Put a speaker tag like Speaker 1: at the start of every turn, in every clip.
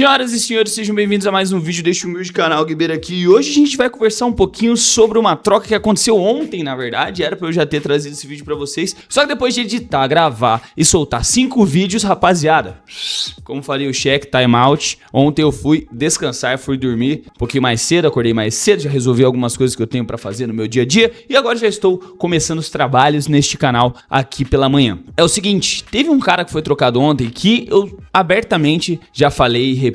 Speaker 1: Senhoras e senhores, sejam bem-vindos a mais um vídeo deste humilde canal Guibeira aqui. E hoje a gente vai conversar um pouquinho sobre uma troca que aconteceu ontem, na verdade. Era pra eu já ter trazido esse vídeo pra vocês. Só que depois de editar, gravar e soltar 5 vídeos, rapaziada, como falei o check, time out. Ontem eu fui descansar, fui dormir um pouquinho mais cedo, acordei mais cedo, já resolvi algumas coisas que eu tenho pra fazer no meu dia a dia. E agora já estou começando os trabalhos neste canal aqui pela manhã. É o seguinte, teve um cara que foi trocado ontem que eu abertamente já falei, repito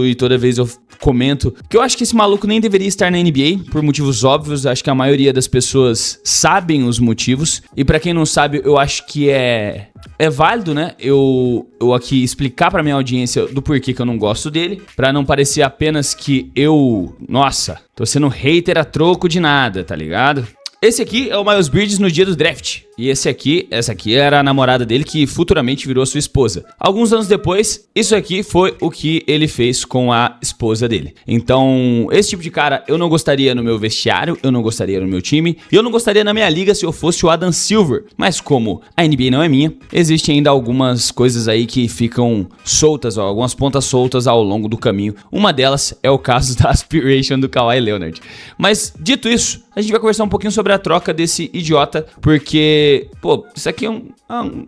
Speaker 1: e toda vez eu comento que eu acho que esse maluco nem deveria estar na NBA por motivos óbvios. Acho que a maioria das pessoas sabem os motivos e pra quem não sabe, eu acho que é válido, né? Eu aqui explicar pra minha audiência do porquê que eu não gosto dele, pra não parecer apenas que nossa, tô sendo hater a troco de nada, tá ligado? Esse aqui é o Miles Bridges no dia do draft. E essa aqui era a namorada dele que futuramente virou sua esposa. Alguns anos depois, isso aqui foi o que ele fez com a esposa dele. Então, esse tipo de cara eu não gostaria no meu vestiário, eu não gostaria no meu time, e eu não gostaria na minha liga se eu fosse o Adam Silver. Mas como a NBA não é minha, existem ainda algumas coisas aí que ficam soltas, algumas pontas soltas ao longo do caminho. Uma delas é o caso da aspiration do Kawhi Leonard. Mas, dito isso, a gente vai conversar um pouquinho sobre a troca desse idiota, porque isso aqui é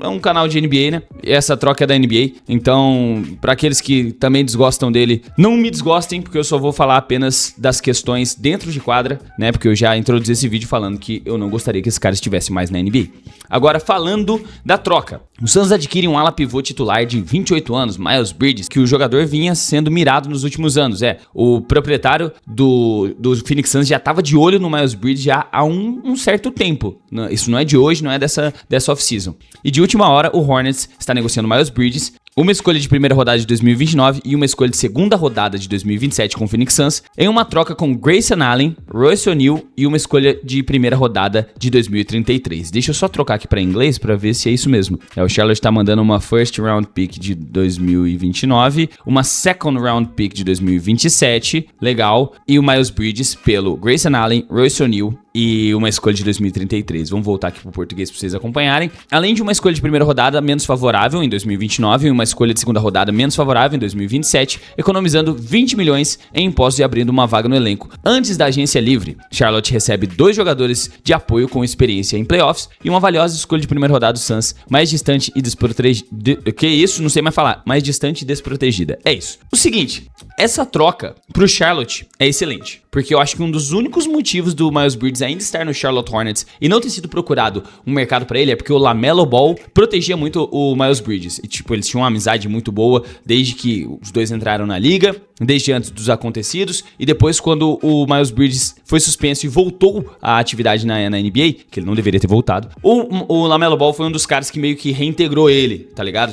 Speaker 1: um canal de NBA, né? E essa troca é da NBA. Então, pra aqueles que também desgostam dele, não me desgostem, porque eu só vou falar apenas das questões dentro de quadra, né? Porque eu já introduzi esse vídeo falando que eu não gostaria que esse cara estivesse mais na NBA. Agora, falando da troca. O Suns adquire um ala pivô titular de 28 anos, Miles Bridges, que o jogador vinha sendo mirado nos últimos anos. O proprietário do Phoenix Suns já estava de olho no Miles Bridges já há um certo tempo. Isso não é de hoje, não é dessa off-season. E de última hora, o Hornets está negociando Miles Bridges, uma escolha de primeira rodada de 2029 e uma escolha de segunda rodada de 2027 com o Phoenix Suns, em uma troca com Grayson Allen, Royce O'Neal e uma escolha de primeira rodada de 2033. Deixa eu só trocar aqui para inglês para ver se é isso mesmo. O Charlotte está mandando uma first round pick de 2029, uma second round pick de 2027, legal, e o Miles Bridges pelo Grayson Allen, Royce O'Neal e uma escolha de 2033. Vamos voltar aqui pro português para vocês acompanharem. Além de uma escolha de primeira rodada menos favorável em 2029 e uma escolha de segunda rodada menos favorável em 2027, economizando 20 milhões em impostos e abrindo uma vaga no elenco. Antes da agência livre, Charlotte recebe 2 jogadores de apoio com experiência em playoffs e uma valiosa escolha de primeira rodada do Suns, mais distante e desprotegida. Que isso? Não sei mais falar. Mais distante e desprotegida. É isso. O seguinte, essa troca pro Charlotte é excelente, porque eu acho que um dos únicos motivos do Miles Bridges ainda estar no Charlotte Hornets e não ter sido procurado um mercado pra ele é porque o LaMelo Ball protegia muito o Miles Bridges. E eles tinham uma amizade muito boa desde que os dois entraram na liga, desde antes dos acontecidos, e depois quando o Miles Bridges foi suspenso e voltou à atividade na NBA, que ele não deveria ter voltado, o LaMelo Ball foi um dos caras que meio que reintegrou ele, tá ligado?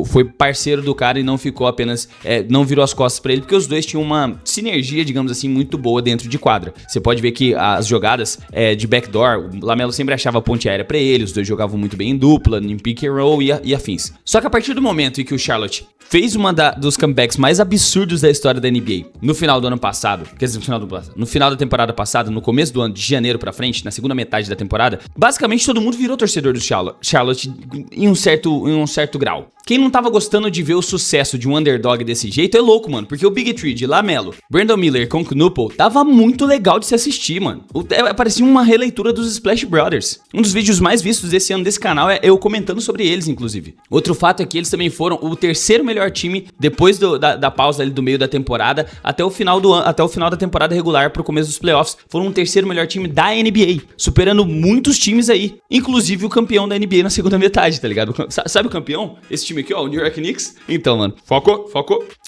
Speaker 1: Foi parceiro do cara e não ficou apenas, não virou as costas pra ele, porque os dois tinham uma sinergia, digamos assim, muito boa dentro de quadra. Você pode ver que as jogadas de backdoor, o LaMelo sempre achava ponte aérea pra ele, os dois jogavam muito bem em dupla, em pick and roll e afins. Só que a partir do momento em que o Charlotte fez dos comebacks mais absurdos da história da NBA no final do ano passado, no final da temporada passada, no começo do ano, de janeiro pra frente, na segunda metade da temporada, basicamente todo mundo virou torcedor do Charlotte em um certo grau. Quem não tava gostando de ver o sucesso de um underdog desse jeito é louco, mano, porque o Big Three de LaMelo, Brandon Miller com Knuppel tava muito legal de se assistir, mano. Parecia uma releitura dos Splash Brothers. Um dos vídeos mais vistos desse ano desse canal é eu comentando sobre eles, inclusive. Outro fato é que eles também foram o terceiro melhor time depois da pausa ali do meio da temporada até o final da temporada regular pro começo dos playoffs. Foram o terceiro melhor time da NBA, superando muitos times aí, inclusive o campeão da NBA na segunda metade, tá ligado? Sabe o campeão? Esse time aqui, ó, o New York Knicks. Então, mano, focou.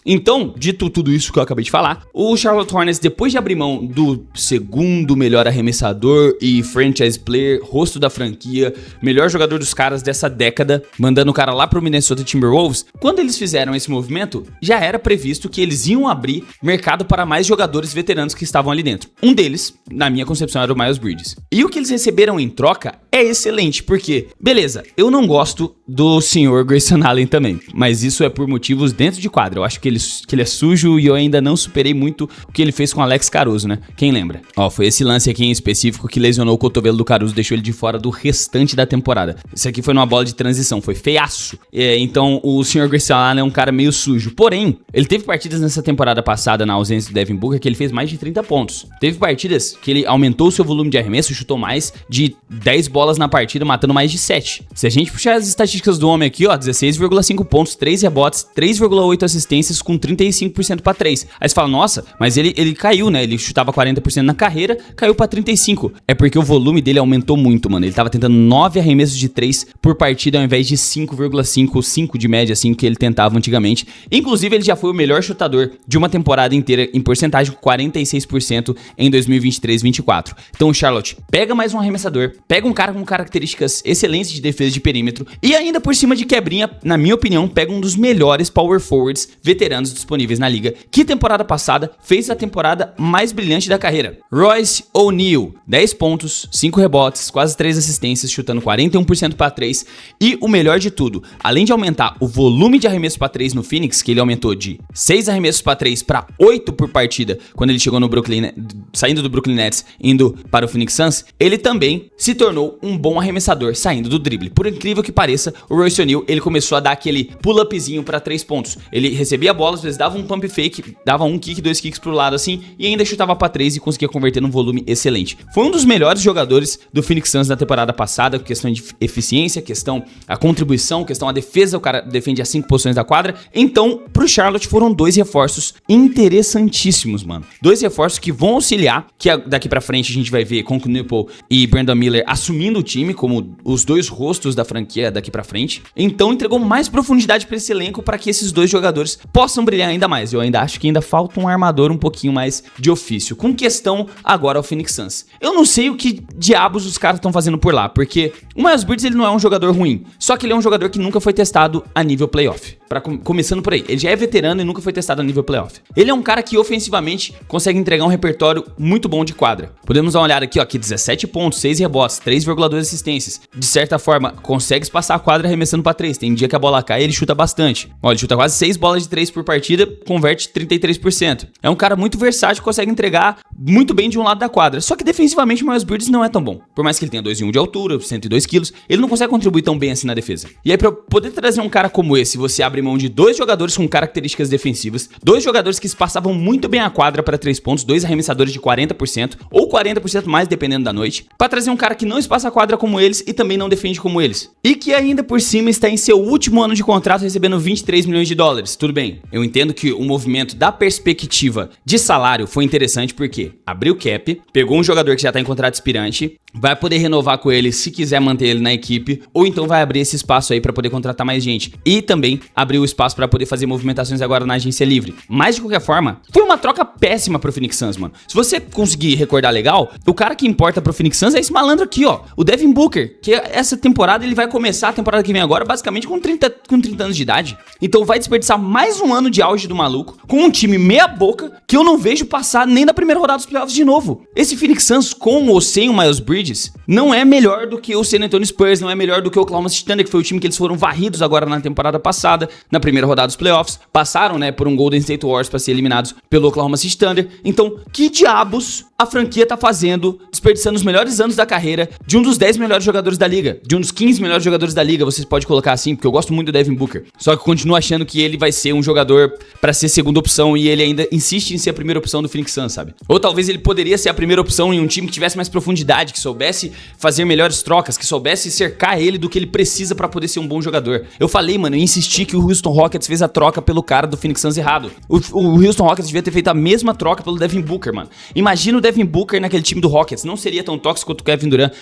Speaker 1: Então, dito tudo isso que eu acabei de falar, o Charlotte Hornets, depois de abrir mão do segundo melhor arremessador e franchise player, rosto da franquia, melhor jogador dos caras dessa década, mandando o cara lá pro Minnesota Timberwolves, quando eles fizeram esse movimento, já era previsto que eles iam abrir mercado para mais jogadores veteranos que estavam ali dentro. Um deles, na minha concepção, era o Miles Bridges. E o que eles receberam em troca é excelente, porque, beleza, eu não gosto do senhor Grayson Allen também, mas isso é por motivos dentro de quadra. Eu acho que ele é sujo e eu ainda não superei muito o que ele fez com o Alex Caruso, né? Quem lembra? Ó, foi esse lance aqui em específico que lesionou o cotovelo do Caruso, deixou ele de fora do restante da temporada. Isso aqui foi numa bola de transição, foi feiaço. Então, o senhor Grayson Allen é um cara meio sujo. Porém, ele teve partidas nessa temporada passada, na ausência do Devin Booker, que ele fez mais de 30 pontos. Teve partidas que ele aumentou o seu volume de arremesso, chutou mais de 10 bolas na partida, matando mais de 7. Se a gente puxar as estatísticas do homem aqui, ó, 16,5 pontos, 3 rebotes, 3,8 assistências com 35% pra 3. Aí você fala, nossa, mas ele caiu, né? Ele chutava 40% na carreira, caiu pra 35. É porque o volume dele aumentou muito, mano. Ele tava tentando 9 arremessos de 3 por partida ao invés de 5,5 de média, assim, que ele tentava antigamente. Inclusive, ele já foi o melhor chutador de uma temporada inteira em porcentagem, com 46% em 2023-24. Então, o Charlotte pega mais um arremessador, pega um cara com características excelentes de defesa de perímetro e ainda por cima de quebrinha, na minha opinião, pega um dos melhores power forwards veteranos disponíveis na liga, que temporada passada fez a temporada mais brilhante da carreira. Royce O'Neal, 10 pontos, 5 rebotes, quase 3 assistências, chutando 41% para 3 e o melhor de tudo, além de aumentar o volume de arremesso para 3 no Phoenix, que ele aumentou de 6 arremessos para 3 para 8 por partida quando ele chegou no Brooklyn, saindo do Brooklyn Nets, indo para o Phoenix Suns, ele também se tornou um bom arremessador saindo do drible. Por incrível que pareça, o Royce O'Neal, ele começou a dar aquele pull-upzinho para 3 pontos. Ele recebia a bola, às vezes dava um pump fake, dava um kick, 2 kicks pro lado assim, e ainda chutava para 3 e conseguia converter num volume excelente. Foi um dos melhores jogadores do Phoenix Suns na temporada passada, questão de eficiência, questão a contribuição, questão a defesa, o cara defende as 5 posições da quadra. Então, pro Charlotte foram 2 reforços interessantíssimos, mano. 2 reforços que vão auxiliar, que daqui pra frente a gente vai ver com o Knipple e Brandon Miller assumindo o time como os 2 rostos da franquia daqui pra frente. Então entregou mais profundidade pra esse elenco para que esses 2 jogadores possam brilhar ainda mais. Eu ainda acho que ainda falta um armador um pouquinho mais de ofício. Com questão agora ao Phoenix Suns. Eu não sei o que diabos os caras estão fazendo por lá, porque o Miles Bridges ele não é um jogador ruim, só que ele é um jogador que nunca foi testado a nível playoff. Começando por aí, ele já é veterano e nunca foi testado a nível playoff. Ele é um cara que ofensivamente consegue entregar um repertório muito bom de quadra. Podemos dar uma olhada aqui, ó, que 17 pontos, 6 rebotes, 3,2 assistências. De certa forma, consegue espaçar a quadra arremessando pra 3. Tem dia que a bola cai e ele chuta bastante. Ó, ele chuta quase 6 bolas de 3 por partida, converte 33%. É um cara muito versátil, consegue entregar muito bem de um lado da quadra. Só que defensivamente o Miles Bridges não é tão bom. Por mais que ele tenha 2,1 de altura, 102 quilos, ele não consegue contribuir tão bem assim na defesa. E aí, pra poder trazer um cara como esse, você abre mão de 2 jogadores com características defensivas, 2 jogadores que espaçavam muito bem a quadra para 3 pontos, 2 arremessadores de 40% ou 40% mais, dependendo da noite, para trazer um cara que não espaça a quadra como eles e também não defende como eles. E que ainda por cima está em seu último ano de contrato recebendo 23 milhões de dólares. Tudo bem, eu entendo que o movimento da perspectiva de salário foi interessante porque abriu cap, pegou um jogador que já está em contrato expirante, vai poder renovar com ele se quiser manter ele na equipe, ou então vai abrir esse espaço aí para poder contratar mais gente. E também abriu o espaço para poder fazer movimentações agora na agência livre. Mas de qualquer forma, foi uma troca péssima pro Phoenix Suns, mano. Se você conseguir recordar legal, o cara que importa pro Phoenix Suns é esse malandro aqui, ó, o Devin Booker, que essa temporada ele vai começar a temporada que vem agora basicamente com 30 anos de idade. Então vai desperdiçar mais um ano de auge do maluco com um time meia boca que eu não vejo passar nem da primeira rodada dos playoffs de novo. Esse Phoenix Suns com ou sem o Miles Bridges não é melhor do que o San Antonio Spurs, não é melhor do que o Oklahoma City Thunder, que foi o time que eles foram varridos agora na temporada passada, na primeira rodada dos playoffs, passaram, né, por um Golden State Warriors para ser eliminados pelo Oklahoma City Thunder. Então, que diabos a franquia tá fazendo, desperdiçando os melhores anos da carreira de um dos 10 melhores jogadores da liga, de um dos 15 melhores jogadores da liga, vocês podem colocar assim, porque eu gosto muito do Devin Booker, só que eu continuo achando que ele vai ser um jogador para ser segunda opção e ele ainda insiste em ser a primeira opção do Phoenix Suns, sabe? Ou talvez ele poderia ser a primeira opção em um time que tivesse mais profundidade, que soubesse fazer melhores trocas, que soubesse cercar ele do que ele precisa para poder ser um bom jogador. Eu falei, mano, eu insisti que o Houston Rockets fez a troca pelo cara do Phoenix Suns errado. O Houston Rockets devia ter feito a mesma troca pelo Devin Booker, mano. Imagina o Devin Booker naquele time do Rockets. Não seria tão tóxico quanto o Kevin Durant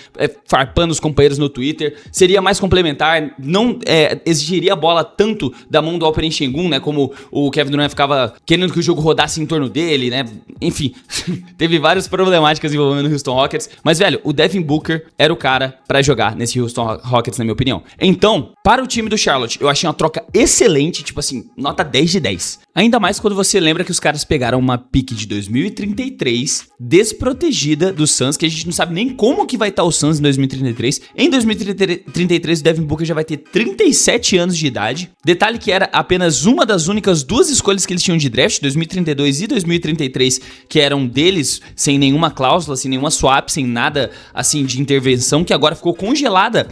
Speaker 1: farpando os companheiros no Twitter. Seria mais complementar. Não exigiria a bola tanto da mão do Alperen Sengun, né? Como o Kevin Durant ficava querendo que o jogo rodasse em torno dele, né? Enfim, teve várias problemáticas envolvendo o Houston Rockets. Mas, velho, o Devin Booker era o cara pra jogar nesse Houston Rockets, na minha opinião. Então, para o time do Charlotte, eu achei uma troca excelente, tipo assim, nota 10 de 10. Ainda mais quando você lembra que os caras pegaram uma pick de 2033 desprotegida do Suns, que a gente não sabe nem como que vai estar o Suns em 2033. Em 2033 o Devin Booker já vai ter 37 anos de idade. Detalhe que era apenas uma das únicas duas escolhas que eles tinham de draft, 2032 e 2033, que eram deles sem nenhuma cláusula, sem nenhuma swap, sem nada assim de intervenção, que agora ficou congelada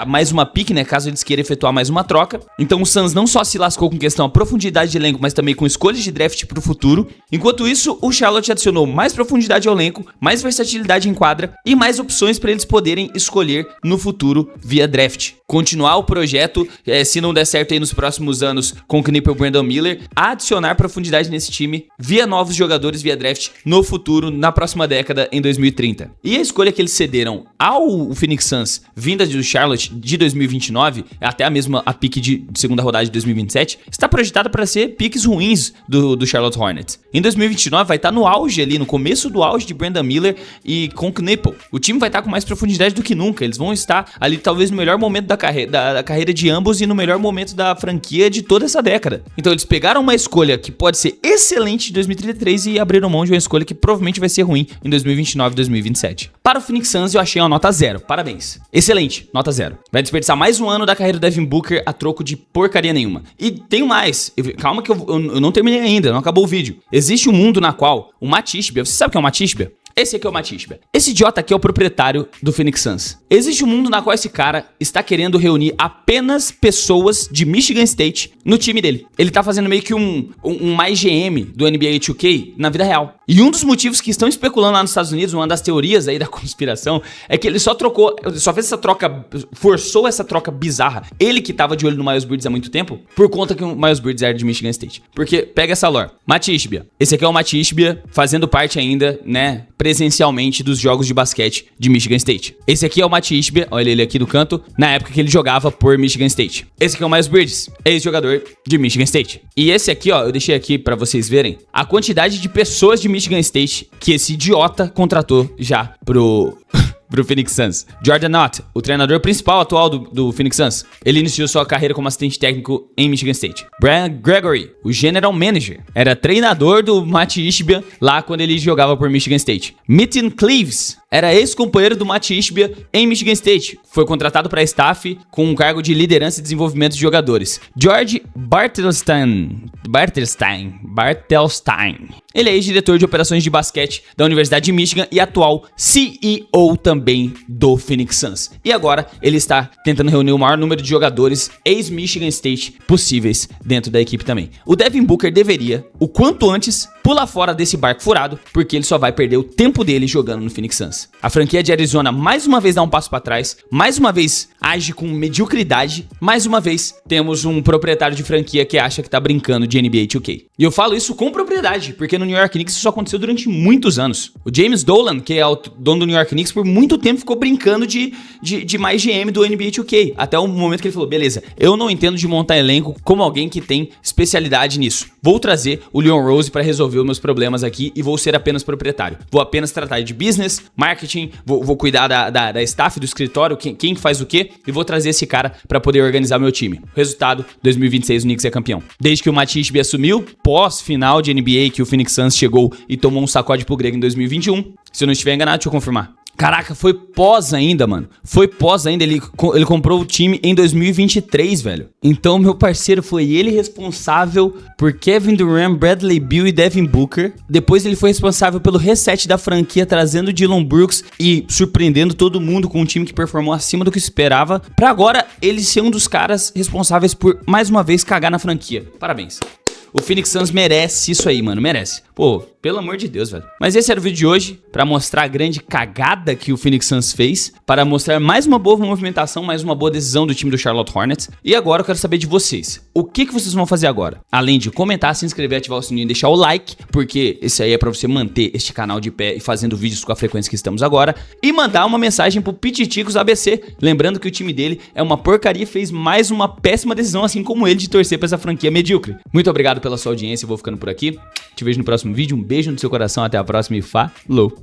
Speaker 1: mais uma pick, né, caso eles queiram efetuar mais uma troca. Então o Suns não só se lascou com questão a profundidade de elenco, mas também com escolhas de draft pro futuro. Enquanto isso, o Charlotte adicionou mais profundidade ao elenco, mais versatilidade em quadra e mais opções para eles poderem escolher no futuro via draft. Continuar o projeto, se não der certo aí nos próximos anos com o Knipe e o Brandon Miller, adicionar profundidade nesse time via novos jogadores via draft no futuro, na próxima década, em 2030. E a escolha que eles cederam ao Phoenix Suns, vinda do Charlotte de 2029, até a pique de segunda rodada de 2027, está projetada para ser piques ruins do Charlotte Hornets. Em 2029 vai estar no auge ali, no começo do auge de Brandon Miller e com Knipe. O time vai estar com mais profundidade do que nunca. Eles vão estar ali talvez no melhor momento da carreira de ambos e no melhor momento da franquia de toda essa década. Então eles pegaram uma escolha que pode ser excelente em 2033 e abriram mão de uma escolha que provavelmente vai ser ruim em 2029 e 2027. Para o Phoenix Suns eu achei uma nota 0. Parabéns. Excelente. Nota 0. Vai desperdiçar mais um ano da carreira do Devin Booker a troco de porcaria nenhuma. E tem mais. Calma que eu não terminei ainda. Não acabou o vídeo. Existe um mundo na qual o Matt Ishbia... Você sabe o que é o Matt Ishbia? Esse aqui é o Matt Ishbia. Esse idiota aqui é o proprietário do Phoenix Suns. Existe um mundo na qual esse cara está querendo reunir apenas pessoas de Michigan State no time dele. Ele tá fazendo meio que um mais GM do NBA 2K na vida real. E um dos motivos que estão especulando lá nos Estados Unidos, uma das teorias aí da conspiração, é que ele só fez essa troca, forçou essa troca bizarra. Ele que tava de olho no Miles Bridges há muito tempo, por conta que o Miles Bridges era de Michigan State. Porque, pega essa lore. Matt Ishbia. Esse aqui é o Matt Ishbia, fazendo parte ainda, né, presencialmente dos jogos de basquete de Michigan State. Esse aqui é o Matt Ishbia, olha ele aqui no canto, na época que ele jogava por Michigan State. Esse aqui é o Miles Bridges, ex-jogador de Michigan State. E esse aqui, ó, eu deixei aqui pra vocês verem a quantidade de pessoas de Michigan State que esse idiota contratou já pro Phoenix Suns. Jordan Knott, o treinador principal atual do Phoenix Suns. Ele iniciou sua carreira como assistente técnico em Michigan State. Brian Gregory, o general manager, era treinador do Matt Ishbia lá quando ele jogava por Michigan State. Mitten Cleaves era ex-companheiro do Matt Ishbia em Michigan State. Foi contratado para staff com um cargo de liderança e desenvolvimento de jogadores. George Bartelstein. Ele é ex-diretor de operações de basquete da Universidade de Michigan e atual CEO também do Phoenix Suns. E agora ele está tentando reunir o maior número de jogadores ex-Michigan State possíveis dentro da equipe também. O Devin Booker deveria, o quanto antes, pular fora desse barco furado, porque ele só vai perder o tempo dele jogando no Phoenix Suns. A franquia de Arizona mais uma vez dá um passo para trás, mais uma vez age com mediocridade, mais uma vez temos um proprietário de franquia que acha que tá brincando de NBA 2K. E eu falo isso com propriedade, porque no New York Knicks isso aconteceu durante muitos anos. O James Dolan, que é o dono do New York Knicks, por muito tempo ficou brincando de mais GM do NBA 2K, até o momento que ele falou, beleza, eu não entendo de montar elenco como alguém que tem especialidade nisso. Vou trazer o Leon Rose para resolver os meus problemas aqui e vou ser apenas proprietário. Vou apenas tratar de business, marketing, vou cuidar da staff, do escritório, quem faz o quê, e vou trazer esse cara para poder organizar meu time. Resultado, 2026 o Knicks é campeão. Desde que o Matt Ishbia assumiu, pós-final de NBA que o Phoenix Suns chegou e tomou um sacode pro grego em 2021, se eu não estiver enganado, deixa eu confirmar. Caraca, foi pós ainda, mano. Foi pós ainda. Ele comprou o time em 2023, velho. Então, meu parceiro, foi ele responsável por Kevin Durant, Bradley Beal e Devin Booker. Depois ele foi responsável pelo reset da franquia, trazendo Dillon Brooks e surpreendendo todo mundo com um time que performou acima do que esperava. Pra agora, ele ser um dos caras responsáveis por, mais uma vez, cagar na franquia. Parabéns. O Phoenix Suns merece isso aí, mano, merece. Pô, pelo amor de Deus, velho. Mas esse era o vídeo de hoje, pra mostrar a grande cagada que o Phoenix Suns fez, para mostrar mais uma boa movimentação, mais uma boa decisão do time do Charlotte Hornets. E agora eu quero saber de vocês. O que vocês vão fazer agora? Além de comentar, se inscrever, ativar o sininho e deixar o like, porque esse aí é pra você manter este canal de pé e fazendo vídeos com a frequência que estamos agora. E mandar uma mensagem pro Pititicos ABC, lembrando que o time dele é uma porcaria e fez mais uma péssima decisão, assim como ele, de torcer pra essa franquia medíocre. Muito obrigado pela sua audiência, eu vou ficando por aqui. Te vejo no próximo vídeo, um beijo no seu coração, até a próxima e falou!